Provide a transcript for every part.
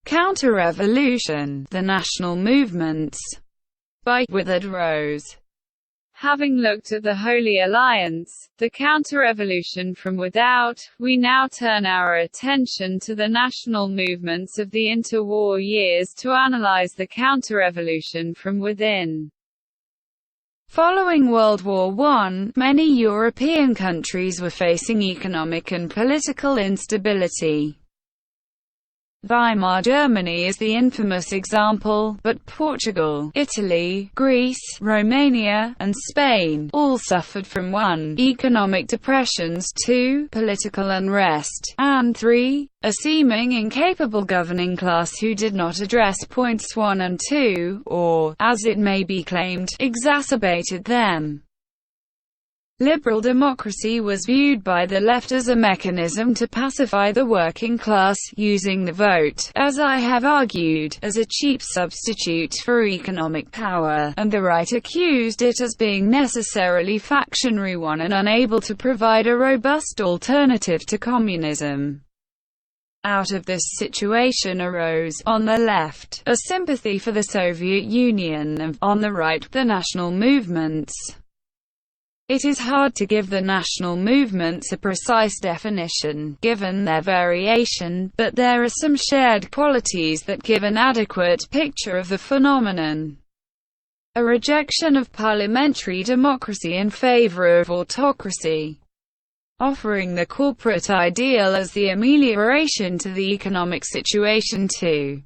Counterrevolution, The National Movements, by Withered Rose. Having looked at the Holy Alliance, the counter-revolution from without, we now turn our attention to the national movements of the interwar years to analyze the counter-revolution from within. Following World War I, many European countries were facing economic and political instability. Weimar Germany is the infamous example, but Portugal, Italy, Greece, Romania, and Spain all suffered from 1. Economic depressions, 2. Political unrest, and 3. A seeming incapable governing class who did not address points 1 and 2, or, as it may be claimed, exacerbated them. Liberal democracy was viewed by the left as a mechanism to pacify the working class, using the vote, as I have argued, as a cheap substitute for economic power, and the right accused it as being necessarily factionary one and unable to provide a robust alternative to communism. Out of this situation arose, on the left, a sympathy for the Soviet Union and, on the right, the national movements. It is hard to give the national movements a precise definition, given their variation, but there are some shared qualities that give an adequate picture of the phenomenon. A rejection of parliamentary democracy in favor of autocracy. Offering the corporate ideal as the amelioration to the economic situation. 2.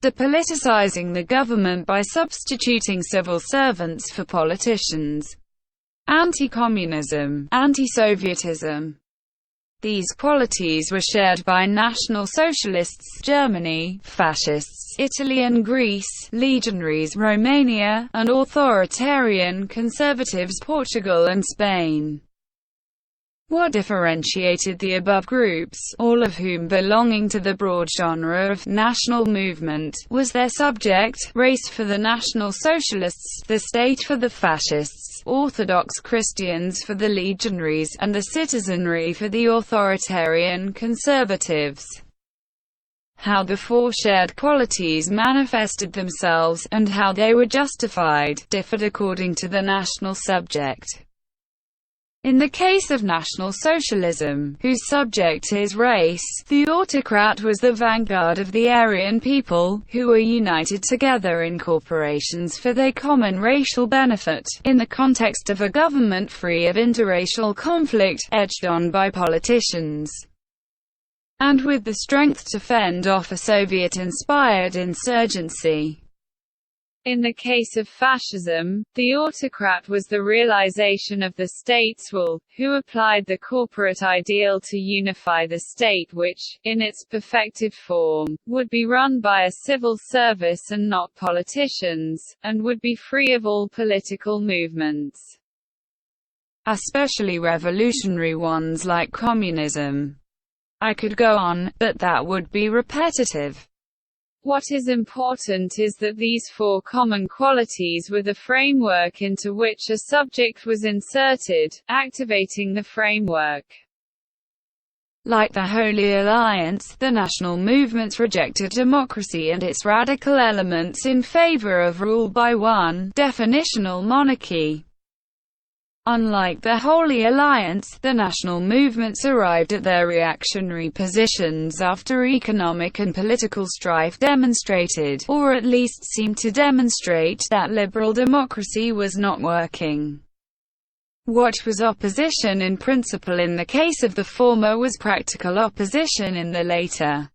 Depoliticizing the government by substituting civil servants for politicians. Anti-communism, anti-Sovietism. These qualities were shared by National Socialists Germany, Fascists Italy and Greece, Legionaries Romania, and authoritarian conservatives Portugal and Spain. What differentiated the above groups, all of whom belonging to the broad genre of national movement, was their subject: race for the National Socialists, the state for the Fascists, Orthodox Christians for the Legionaries, and the citizenry for the authoritarian conservatives. How the 4 shared qualities manifested themselves, and how they were justified, differed according to the national subject. In the case of National Socialism, whose subject is race, the autocrat was the vanguard of the Aryan people, who were united together in corporations for their common racial benefit, in the context of a government free of interracial conflict, edged on by politicians, and with the strength to fend off a Soviet-inspired insurgency. In the case of fascism, the autocrat was the realization of the state's will, who applied the corporate ideal to unify the state which, in its perfected form, would be run by a civil service and not politicians, and would be free of all political movements, especially revolutionary ones like communism. I could go on, but that would be repetitive. What is important is that these 4 common qualities were the framework into which a subject was inserted, activating the framework. Like the Holy Alliance, the national movements rejected democracy and its radical elements in favor of rule by one, definitional monarchy. Unlike the Holy Alliance, the national movements arrived at their reactionary positions after economic and political strife demonstrated, or at least seemed to demonstrate, that liberal democracy was not working. What was opposition in principle in the case of the former was practical opposition in the later.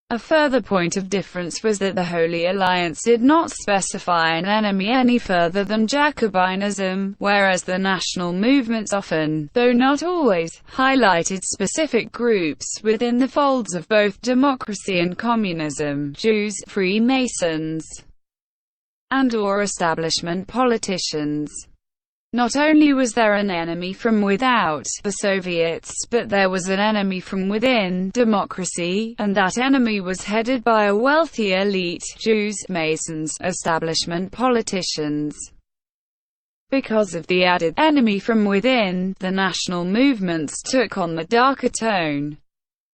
A further point of difference was that the Holy Alliance did not specify an enemy any further than Jacobinism, whereas the national movements often, though not always, highlighted specific groups within the folds of both democracy and communism: Jews, Freemasons, and/or establishment politicians. Not only was there an enemy from without, the Soviets, but there was an enemy from within, democracy, and that enemy was headed by a wealthy elite: Jews, Masons, establishment politicians. Because of the added enemy from within, the national movements took on the darker tone.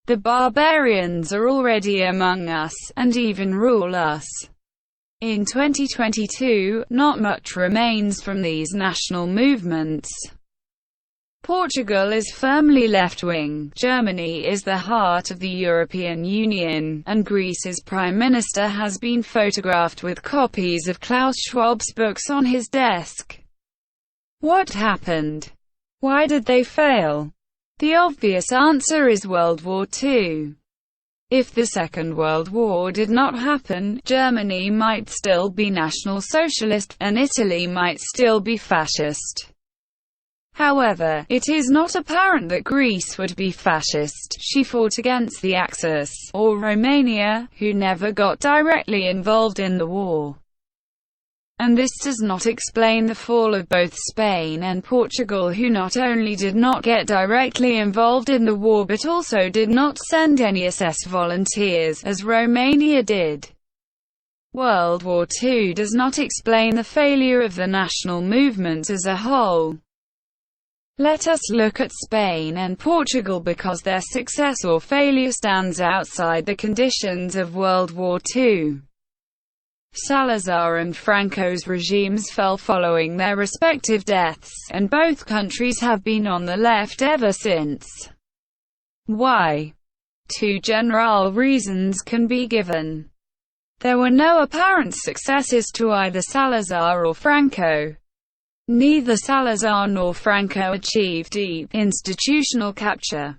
The barbarians are already among us, and even rule us. In 2022, not much remains from these national movements. Portugal is firmly left-wing, Germany is the heart of the European Union, and Greece's Prime Minister has been photographed with copies of Klaus Schwab's books on his desk. What happened? Why did they fail? The obvious answer is World War II. If the Second World War did not happen, Germany might still be National Socialist, and Italy might still be fascist. However, it is not apparent that Greece would be fascist. She fought against the Axis, or Romania, who never got directly involved in the war. And this does not explain the fall of both Spain and Portugal, who not only did not get directly involved in the war but also did not send any SS volunteers, as Romania did. World War II does not explain the failure of the national movement as a whole. Let us look at Spain and Portugal because their success or failure stands outside the conditions of World War II. Salazar and Franco's regimes fell following their respective deaths, and both countries have been on the left ever since. Why? Two general reasons can be given. There were no apparent successes to either Salazar or Franco. Neither Salazar nor Franco achieved deep institutional capture.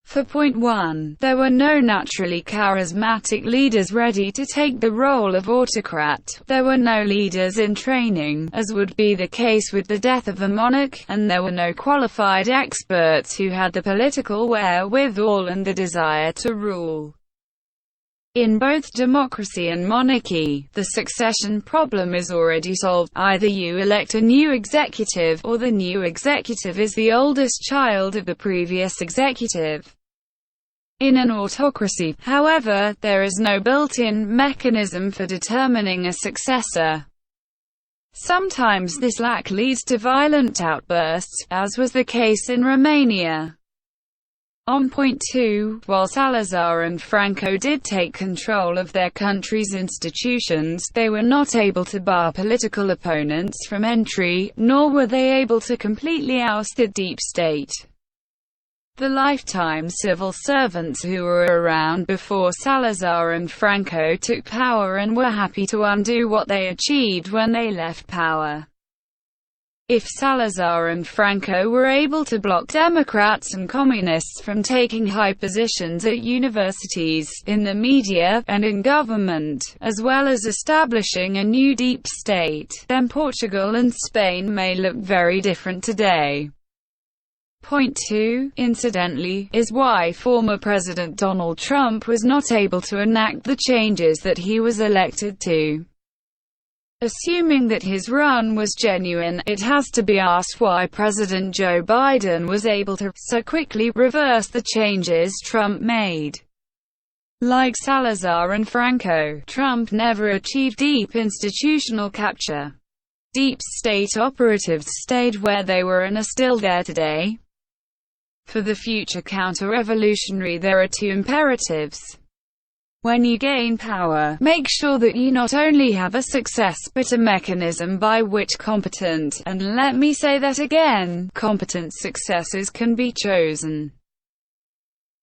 For point 1, there were no naturally charismatic leaders ready to take the role of autocrat. There were no leaders in training, as would be the case with the death of a monarch, and there were no qualified experts who had the political wherewithal and the desire to rule. In both democracy and monarchy, the succession problem is already solved. Either you elect a new executive, or the new executive is the oldest child of the previous executive. In an autocracy, however, there is no built-in mechanism for determining a successor. Sometimes this lack leads to violent outbursts, as was the case in Romania. On point 2, while Salazar and Franco did take control of their country's institutions, they were not able to bar political opponents from entry, nor were they able to completely oust the deep state. The lifetime civil servants who were around before Salazar and Franco took power and were happy to undo what they achieved when they left power. If Salazar and Franco were able to block Democrats and Communists from taking high positions at universities, in the media, and in government, as well as establishing a new deep state, then Portugal and Spain may look very different today. Point 2, incidentally, is why former President Donald Trump was not able to enact the changes that he was elected to. Assuming that his run was genuine, it has to be asked why President Joe Biden was able to so quickly reverse the changes Trump made. Like Salazar and Franco, Trump never achieved deep institutional capture. Deep state operatives stayed where they were and are still there today. For the future counter-revolutionary, there are two imperatives. When you gain power, make sure that you not only have a success but a mechanism by which competent, and let me say that again, competent successors can be chosen.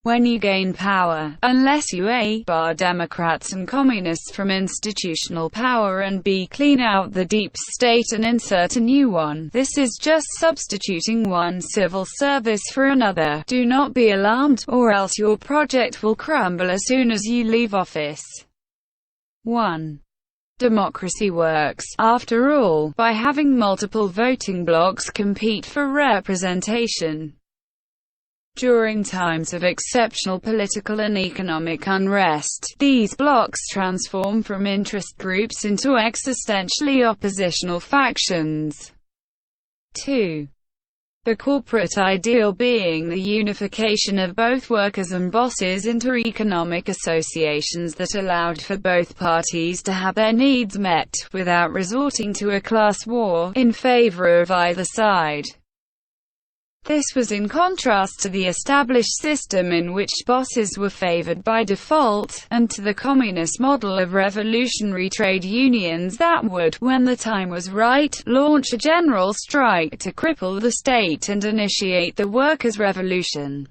When you gain power, unless you A. bar Democrats and Communists from institutional power and B. clean out the deep state and insert a new one, this is just substituting one civil service for another. Do not be alarmed, or else your project will crumble as soon as you leave office. 1. Democracy works, after all, by having multiple voting blocks compete for representation. During times of exceptional political and economic unrest, these blocs transform from interest groups into existentially oppositional factions. 2. The corporate ideal being the unification of both workers and bosses into economic associations that allowed for both parties to have their needs met, without resorting to a class war, in favor of either side. This was in contrast to the established system in which bosses were favored by default, and to the communist model of revolutionary trade unions that would, when the time was right, launch a general strike to cripple the state and initiate the workers' revolution.